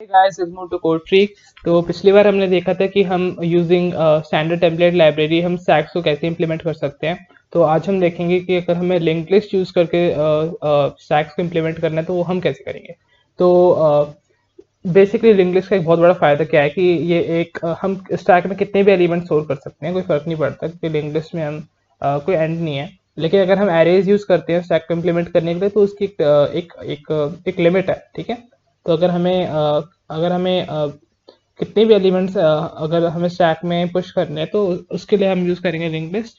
Hey guys, welcome to Code Freak। तो पिछली बार हमने देखा था कि हम यूजिंग स्टैंडर्ड टेम्पलेट लाइब्रेरी हम स्टैक्स को कैसे इंप्लीमेंट कर सकते हैं। तो आज हम देखेंगे कि अगर हमें लिंक लिस्ट यूज करके स्टैक्स को इंप्लीमेंट करना है तो वो हम कैसे करेंगे। तो बेसिकली लिंक लिस्ट का एक बहुत बड़ा फायदा क्या है कि ये एक हम स्टैक में कितने भी एलिमेंट स्टोर कर सकते हैं, कोई फर्क नहीं पड़ता क्योंकि लिंक लिस्ट में हम कोई एंड नहीं है। लेकिन अगर हम एरेज यूज करते हैं स्टैक को इंप्लीमेंट करने के लिए तो उसकी एक लिमिट है, ठीक है। तो अगर हमें कितने भी एलिमेंट्स अगर हमें स्टैक में पुश करने हैं तो उसके लिए हम यूज़ करेंगे लिंक लिस्ट।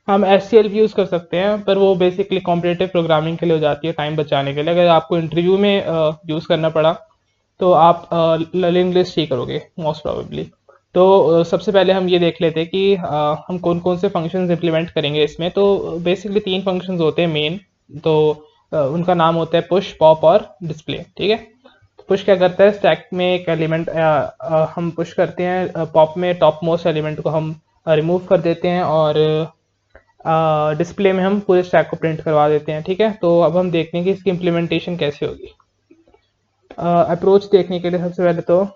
हम एससीएल भी यूज़ कर सकते हैं पर वो बेसिकली कॉम्पिटिटिव प्रोग्रामिंग के लिए हो जाती है, टाइम बचाने के लिए। अगर आपको इंटरव्यू में यूज़ करना पड़ा तो आप लिंक लिस्ट ही करोगे मोस्ट प्रोबेबली। तो सबसे पहले हम ये देख लेते हैं कि हम कौन कौन से फंक्शंस इंप्लीमेंट करेंगे इसमें। तो बेसिकली तीन फंक्शंस होते हैं मेन। तो उनका नाम होता है पुश, पॉप और डिस्प्ले, ठीक है। पुश क्या करता है, स्टैक में एक एलिमेंट हम पुश करते हैं, पॉप में टॉप मोस्ट एलिमेंट को हम रिमूव कर देते हैं और डिस्प्ले में हम पूरे स्टैक को प्रिंट करवा देते हैं, ठीक है। तो अब हम देखते हैं कि इसकी इम्प्लीमेंटेशन कैसे होगी। अप्रोच देखने के लिए सबसे पहले तो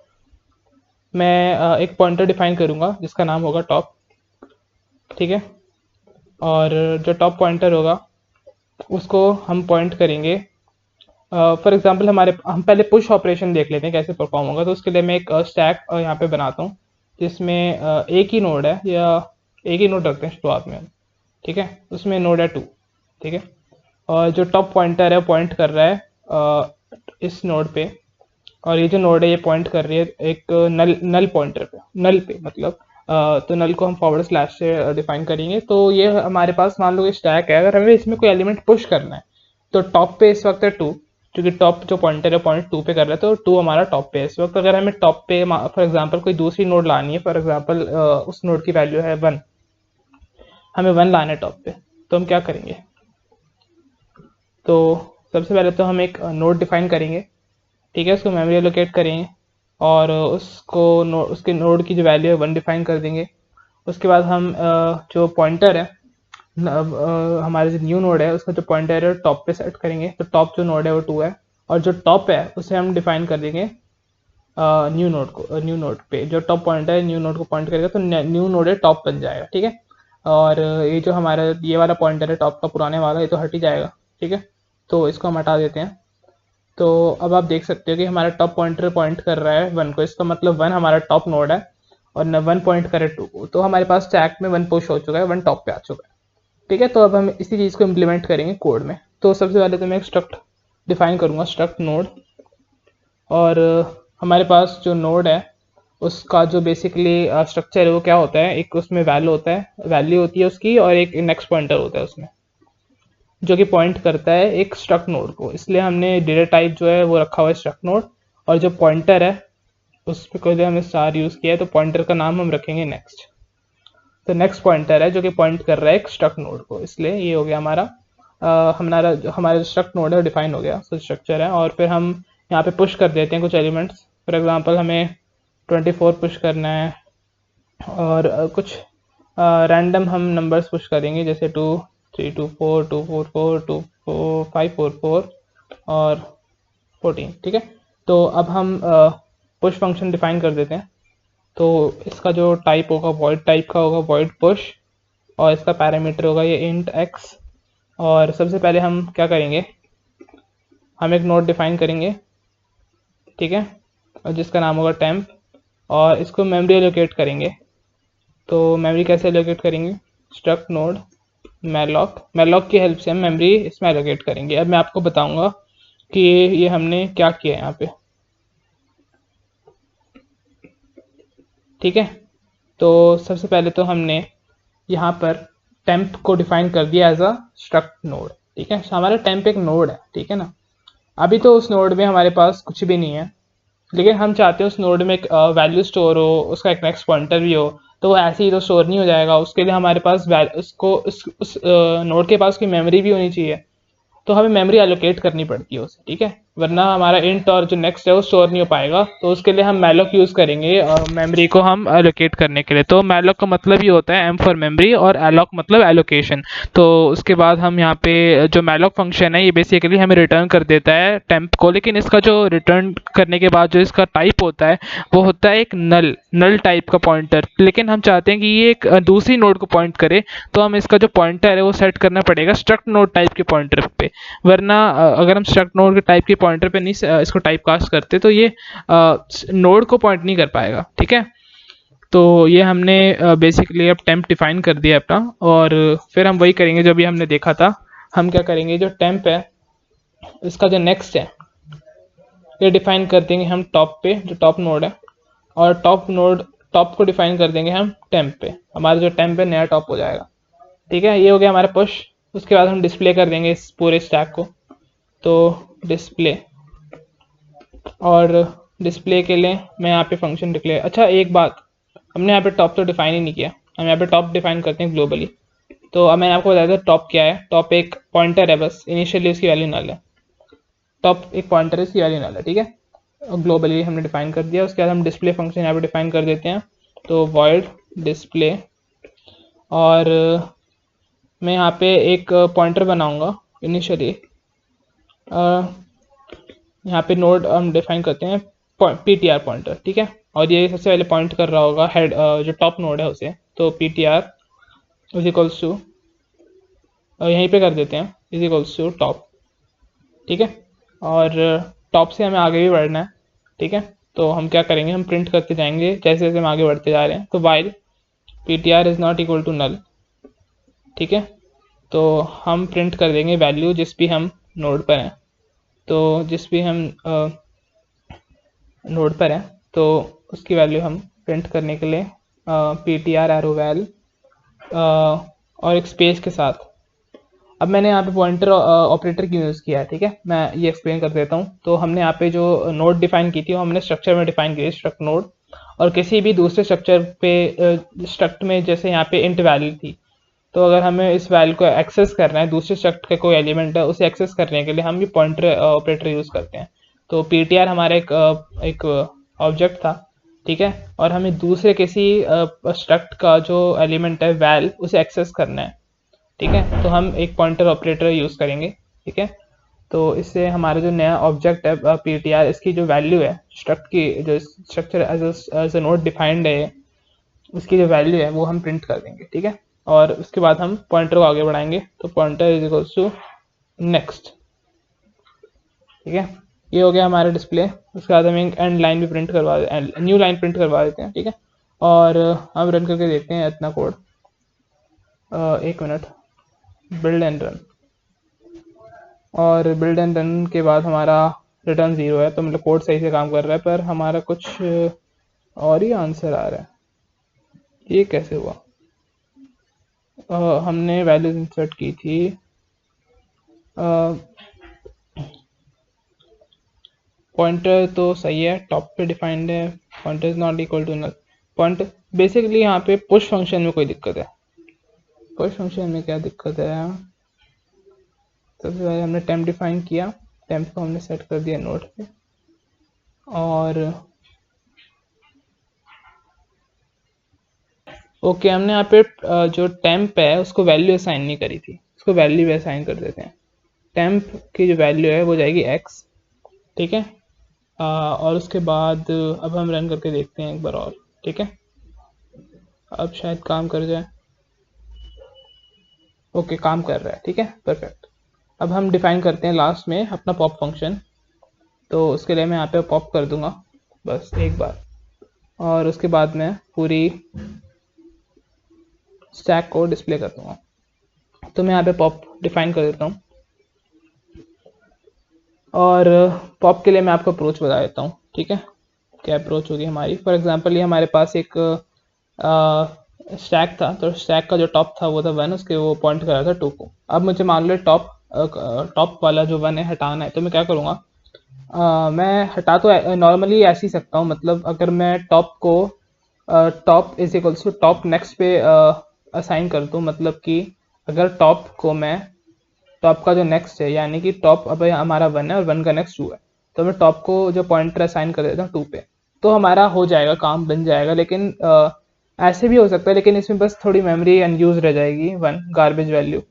मैं एक पॉइंटर डिफाइन करूंगा जिसका नाम होगा टॉप, ठीक है। और जो टॉप पॉइंटर होगा उसको हम पॉइंट करेंगे। फॉर एग्जांपल हम पहले पुश ऑपरेशन देख लेते हैं कैसे परफॉर्म होगा। तो उसके लिए मैं एक स्टैक यहाँ पे बनाता हूँ जिसमें एक ही नोड है, या एक ही नोड रखते हैं शुरुआत में हम, ठीक है। उसमें नोड है 2, ठीक है। और जो टॉप पॉइंटर है पॉइंट कर रहा है इस नोड पे, और ये जो नोड है ये पॉइंट कर रही है एक नल नल पॉइंटर पे, नल पे मतलब। तो नल को हम फॉरवर्ड स्लैश से डिफाइन करेंगे। तो ये हमारे पास मान लो स्टैक है, अगर हमें इसमें कोई एलिमेंट पुश करना है तो टॉप पे इस वक्त है 2, क्योंकि टॉप जो पॉइंटर है पॉइंट 2 पे कर रहा है तो 2 हमारा टॉप पे है इस वक्त। अगर हमें टॉप पे फॉर एग्जांपल कोई दूसरी नोड लानी है, फॉर एग्जांपल उस नोड की वैल्यू है 1, हमें 1 लाना है टॉप पे, तो हम क्या करेंगे। तो सबसे पहले तो हम एक नोड डिफाइन करेंगे, ठीक है। उसको मेमोरी एलोकेट करेंगे और उसके नोड की जो वैल्यू है 1 डिफाइन कर देंगे। उसके बाद हम जो पॉइंटर है हमारे जो न्यू नोड है उसका जो पॉइंटर है टॉप पे सेट करेंगे। तो टॉप जो नोड है वो 2 है, और जो टॉप है उसे हम डिफाइन कर देंगे न्यू नोड पे। जो टॉप पॉइंटर है न्यू नोड को पॉइंट करेगा तो न्यू नोड है टॉप बन जाएगा, ठीक है। और ये जो हमारा ये वाला पॉइंटर है टॉप का पुराने वाला, ये तो हट ही जाएगा, ठीक है। तो इसको हम हटा देते हैं। तो अब आप देख सकते हो कि हमारा टॉप पॉइंटर पॉइंट कर रहा है 1 को, इसका मतलब 1 हमारा टॉप नोड है और न 1 पॉइंट करे 2 को। तो हमारे पास स्टैक में 1 पुश हो चुका है, 1 टॉप पे आ चुका है, ठीक है। तो अब हम इसी चीज़ को इम्प्लीमेंट करेंगे कोड में। तो सबसे पहले तो मैं एक स्ट्रक्ट डिफाइन करूँगा, स्ट्रक्ट नोड। और हमारे पास जो नोड है उसका जो बेसिकली स्ट्रक्चर है वो क्या होता है, एक उसमें वैल्यू होता है, वैल्यू होती है उसकी, और एक इंडेक्स पॉइंटर होता है उसमें जो कि पॉइंट करता है एक स्ट्रक्ट नोड को। इसलिए हमने डेटा टाइप जो है वो रखा हुआ है स्ट्रक्ट नोड। और जो पॉइंटर है उस पर कोई हमने स्टार यूज़ किया है तो पॉइंटर का नाम हम रखेंगे नेक्स्ट। तो नेक्स्ट पॉइंटर है जो कि पॉइंट कर रहा है एक स्ट्रक्ट नोड को, इसलिए ये हो गया हमारा हमारा जो स्ट्रक्ट नोड है डिफाइन हो गया, सो स्ट्रक्चर है। और फिर हम यहाँ पे पुश कर देते हैं कुछ एलिमेंट्स। फॉर एग्जांपल हमें 24 पुश करना है, और कुछ रैंडम हम नंबर्स पुश करेंगे जैसे 2 3 2 4 2 4 4 2 4 5 4 4 और 14, ठीक है। तो अब हम पुश फंक्शन डिफाइन कर देते हैं। तो इसका जो टाइप होगा वॉइड टाइप का होगा, वॉइड पुश। और इसका पैरामीटर होगा ये इंट एक्स। और सबसे पहले हम क्या करेंगे, हम एक नोड डिफाइन करेंगे, ठीक है, और जिसका नाम होगा टेम्प। और इसको मेमोरी एलोकेट करेंगे। तो मेमोरी कैसे एलोकेट करेंगे, स्ट्रक्ट नोड मैलॉक की हेल्प से हम मेमोरी इसमें एलोकेट करेंगे। अब मैं आपको बताऊंगा कि ये हमने क्या किया है यहाँ पे, ठीक है। तो सबसे पहले तो हमने यहाँ पर टेम्प को डिफाइन कर दिया एज अ स्ट्रक्ट नोड, ठीक है। हमारा टेम्प एक नोड है, ठीक है ना। अभी तो उस नोड में हमारे पास कुछ भी नहीं है, लेकिन हम चाहते हैं उस नोड में एक वैल्यू स्टोर हो, उसका एक नेक्स्ट पॉइंटर भी हो। तो वो ऐसे ही तो स्टोर नहीं हो जाएगा, उसके लिए हमारे पास उस नोड के पास कोई मेमोरी भी होनी चाहिए। तो हमें मेमोरी एलोकेट करनी पड़ती है उसे, ठीक है। वरना हमारा इंट और जो नेक्स्ट है वो स्टोर नहीं हो पाएगा। तो उसके लिए हम मैलोक यूज़ करेंगे मेमोरी को हम एलोकेट करने के लिए। तो मैलोक का मतलब ये होता है एम फॉर मेमोरी और एलोक मतलब एलोकेशन। तो उसके बाद हम यहाँ पे जो मैलोक फंक्शन है ये बेसिकली हमें रिटर्न कर देता है टेम्प को, लेकिन इसका जो रिटर्न करने के बाद जो इसका टाइप होता है वो होता है एक नल टाइप का पॉइंटर। लेकिन हम चाहते हैं कि ये एक दूसरी नोड को पॉइंट करे, तो हम इसका जो पॉइंटर है वो सेट करना पड़ेगा स्ट्रक्ट नोड टाइप के पॉइंटर पे। वरना अगर हम स्ट्रक्ट नोड के टाइप के पॉइंटर पे नहीं इसको टाइप कास्ट करते तो ये नोड को पॉइंट नहीं कर पाएगा। ठीक है, तो ये हमने बेसिकली अब टेम्प डिफाइन कर दिया अपना, और फिर हम वही करेंगे जो भी हमने देखा था। हम क्या करेंगे, जो टेम्प है इसका जो नेक्स्ट है ये डिफाइन कर देंगे हम टॉप पे, जो टॉप नोड है, और टॉप को डिफाइन कर देंगे हम टेम्प पे। हमारा जो टेम्प है नया टॉप हो जाएगा। ठीक है, ये हो गया हमारा पुश। उसके बाद हम डिस्प्ले कर देंगे इस पूरे स्टैक को। तो डिस्प्ले, और डिस्प्ले के लिए मैं यहाँ पे फंक्शन डिक्लेयर, अच्छा एक बात, हमने यहाँ पे टॉप तो डिफाइन ही नहीं किया। हम यहाँ पे टॉप डिफाइन करते हैं ग्लोबली। तो अब मैंने आपको बताया था टॉप क्या है। टॉप एक पॉइंटर है, बस इनिशियली उसकी वैल्यू नल है। टॉप एक पॉइंटर है, इसकी वैल्यू नल है। ठीक है, और ग्लोबली हमने डिफाइन कर दिया। उसके बाद हम डिस्प्ले फंक्शन यहाँ पे डिफाइन कर देते हैं। तो वॉइड डिस्प्ले, और मैं यहाँ पे एक पॉइंटर बनाऊंगा इनिशियली। यहाँ पे नोड हम डिफाइन करते हैं ptr पॉइंटर। ठीक है, और ये सबसे पहले पॉइंट कर रहा होगा हेड जो टॉप नोड है उसे। तो ptr इज इक्वल्स टू, यहीं पे कर देते हैं, इज इक्वल्स टू टॉप। ठीक है, और टॉप से हमें आगे भी बढ़ना है। ठीक है, तो हम क्या करेंगे, हम प्रिंट करते जाएंगे जैसे जैसे हम आगे बढ़ते जा रहे हैं। तो while ptr is not equal to null. ठीक है, तो हम प्रिंट कर देंगे वैल्यू जिस भी हम नोड पर हैं। तो जिस भी हम नोड पर हैं तो उसकी वैल्यू हम प्रिंट करने के लिए ptr एरो वैल और एक स्पेस के साथ। अब मैंने यहाँ पे पॉइंटर ऑपरेटर क्यों यूज़ किया है, ठीक है, मैं ये एक्सप्लेन कर देता हूँ। तो हमने यहाँ पे जो नोड डिफाइन की थी वो हमने स्ट्रक्चर में डिफाइन की, स्ट्रक्ट नोड। और किसी भी दूसरे स्ट्रक्चर पे स्ट्रक्ट में जैसे यहाँ पे इंट वैल्यू थी, तो अगर हमें इस वैल्यू को एक्सेस करना है, दूसरे स्ट्रक्ट का कोई एलिमेंट है उसे एक्सेस करने के लिए हम ये पॉइंटर ऑपरेटर यूज़ करते हैं। तो ptr हमारा एक ऑब्जेक्ट था। ठीक है, और हमें दूसरे किसी स्ट्रक्ट का जो एलिमेंट है वैल उसे एक्सेस करना है। ठीक है, तो हम एक पॉइंटर ऑपरेटर यूज़ करेंगे। ठीक है, तो इससे हमारा जो नया ऑब्जेक्ट है ptr, इसकी जो वैल्यू है स्ट्रक्ट की, जो structure as a node defined है, उसकी जो वैल्यू है वो हम प्रिंट कर देंगे। ठीक है, और उसके बाद हम पॉइंटर को आगे बढ़ाएंगे। तो pointer is equals to next. ठीक है, ये हो गया हमारा डिस्प्ले। उसके बाद हम एक एंड लाइन भी प्रिंट करवा न्यू लाइन प्रिंट करवा देते हैं। ठीक है, और हम रन करके देखते हैं इतना कोड। एक मिनट, बिल्ड एंड रन, और बिल्ड एंड रन के बाद हमारा रिटर्न 0 है। तो मतलब कोड सही से काम कर रहा है, पर हमारा कुछ और ही आंसर आ रहा है। ये कैसे हुआ? हमने वैल्यूज इंसर्ट की थी। पॉइंटर तो सही है, टॉप पे डिफाइंड है, pointer is not equal to null. Pointer basically यहाँ पे पुश फंक्शन में कोई दिक्कत है। पुश फंक्शन में क्या दिक्कत है? सबसे पहले हमने टेम्प डिफाइन किया, टेम्प को हमने सेट कर दिया नोड पे, और ओके हमने यहाँ पे जो टेम्प है उसको वैल्यू असाइन नहीं करी थी, उसको वैल्यू भी असाइन कर देते हैं। टेम्प की जो वैल्यू है वो जाएगी x। ठीक है, और उसके बाद अब हम रन करके देखते हैं एक बार और। ठीक है, अब शायद काम कर जाए। ओके, काम कर रहा है। ठीक है, परफेक्ट। अब हम डिफाइन करते हैं लास्ट में अपना पॉप फंक्शन। तो उसके लिए मैं यहाँ पे पॉप कर दूंगा बस एक बार, और उसके बाद मैं पूरी स्टैक को डिस्प्ले कर दूंगा। तो मैं यहाँ पे पॉप डिफाइन कर देता हूँ, और पॉप के लिए मैं आपको अप्रोच बता देता हूँ। ठीक है, क्या अप्रोच होगी हमारी? फॉर एग्जांपल ये हमारे पास एक स्टैक था, तो स्टैक का जो टॉप था वो था 1, उसके वो पॉइंट कर रहा था 2 को। अब मुझे मान लो टॉप वाला जो 1 है हटाना है, तो मैं क्या करूँगा, मैं हटा तो नॉर्मली ऐसे ही सकता हूँ। मतलब अगर मैं टॉप को top is equals to top next पे असाइन कर दूँ, मतलब कि अगर टॉप को मैं, टॉप का जो नेक्स्ट है, यानी कि टॉप अब हमारा 1 है और 1 का नेक्स्ट 2 है, तो मैं टॉप को जो पॉइंटर असाइन कर देता हूँ 2 पे, तो हमारा हो जाएगा, काम बन जाएगा। लेकिन ऐसे भी हो सकता है, लेकिन इसमें बस थोड़ी मेमोरी अनयूज रह जाएगी, 1 गार्बेज वैल्यू।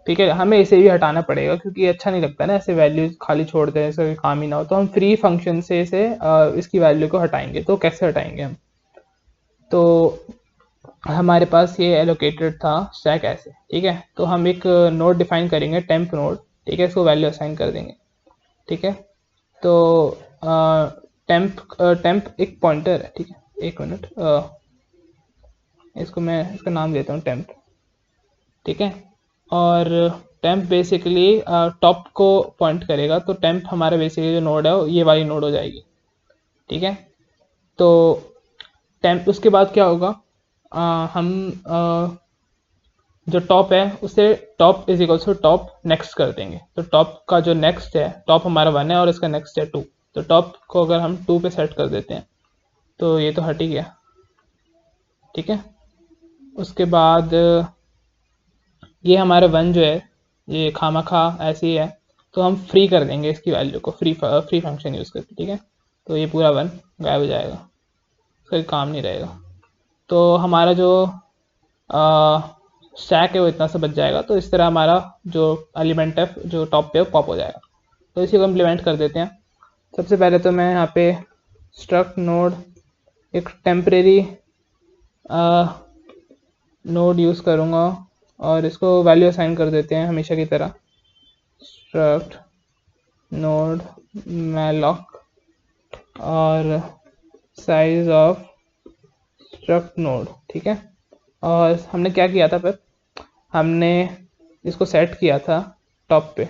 ठीक है, हमें इसे भी हटाना पड़ेगा क्योंकि ये अच्छा नहीं लगता ना ऐसे वैल्यूज खाली छोड़ दें, ऐसे काम ही ना हो। तो हम फ्री फंक्शन से इसे इसकी वैल्यू को हटाएंगे। तो कैसे हटाएंगे हम? तो हमारे पास ये एलोकेटेड था स्टैक ऐसे, ठीक है। तो हम एक नोड डिफाइन करेंगे, टेम्प नोड, ठीक है, इसको वैल्यू असाइन कर देंगे, ठीक है। तो टेम्प टेम्प एक पॉइंटर है, ठीक है। एक मिनट, इसको मैं इसका नाम देता हूँ टेम्प, ठीक है। और टेम्प बेसिकली टॉप को पॉइंट करेगा, तो टेम्प हमारा बेसिकली जो नोड है ये वाली नोड हो जाएगी, ठीक है। तो टेम्प उसके बाद क्या होगा, हम जो टॉप है उसे top is equal to top next कर देंगे। तो टॉप का जो नेक्स्ट है, टॉप हमारा 1 है और इसका नेक्स्ट है 2, तो टॉप को अगर हम 2 पे सेट कर देते हैं तो ये तो हट ही गया, ठीक है। उसके बाद ये हमारा 1 जो है ये खामा खा ऐसे ही है, तो हम फ्री कर देंगे इसकी वैल्यू को, फ्री फंक्शन यूज़ करके, ठीक है। तो ये पूरा 1 गायब हो जाएगा, कोई काम नहीं रहेगा। तो हमारा जो स्टैक है वो इतना सा बच जाएगा। तो इस तरह हमारा जो एलिमेंट है जो टॉप पे वो पॉप हो जाएगा। तो इसी को इम्प्लीमेंट कर देते हैं। सबसे पहले तो मैं यहाँ पे स्ट्रक्ट नोड एक टेम्परेरी नोड यूज़ करूँगा और इसको वैल्यू असाइन कर देते हैं हमेशा की तरह, स्ट्रक्ट नोड मैलॉक और साइज ऑफ स्ट्रक्ट नोड, ठीक है। और हमने क्या किया था, फिर हमने इसको सेट किया था टॉप पे,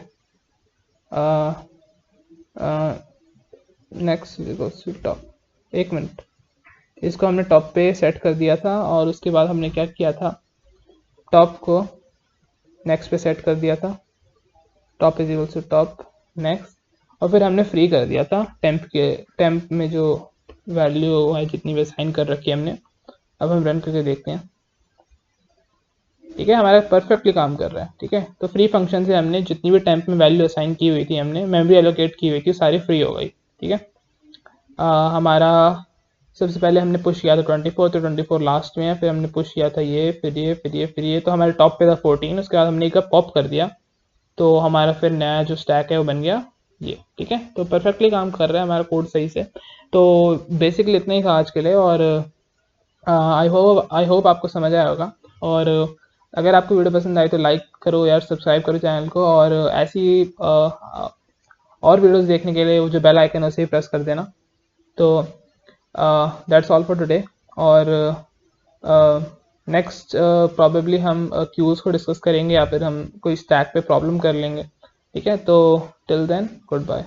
नेक्स्ट टॉप, एक मिनट, इसको हमने टॉप पे सेट कर दिया था और उसके बाद हमने क्या किया था, टॉप को नेक्स्ट पे सेट कर दिया था, top is equal to top next, और फिर हमने फ्री कर दिया था टेम्प में जो वैल्यू है जितनी भी असाइन कर रखी है हमने। अब हम रन करके देखते हैं, ठीक है, हमारा परफेक्टली काम कर रहा है, ठीक है। तो फ्री फंक्शन से हमने जितनी भी टेम्प में वैल्यू असाइन की हुई थी, हमने मेमोरी एलोकेट की हुई थी, सारी फ्री हो गई, ठीक है। हमारा सबसे पहले हमने पुश किया था 24, तो 24 लास्ट में है, फिर हमने पुश किया था ये, फिर ये, फिर ये, फिर ये, तो हमारे टॉप पे था 14। उसके बाद हमने एक पॉप कर दिया, तो हमारा फिर नया जो स्टैक है वो बन गया ये, ठीक है। तो परफेक्टली काम कर रहा है हमारा कोड सही से। तो बेसिकली इतना ही था आज के लिए, और आई होप आपको समझ आया होगा। और अगर आपको वीडियो पसंद आई तो लाइक करो यार, सब्सक्राइब करो चैनल को, और ऐसी और वीडियोस देखने के लिए वो जो बेल आइकन है उसे ही प्रेस कर देना। तो दैट्स ऑल फॉर टुडे। और नेक्स्ट प्रॉबेबली हम क्यूज़ को डिस्कस करेंगे या फिर हम कोई स्टैक पे प्रॉब्लम कर लेंगे, ठीक है। तो टिल देन गुड बाय।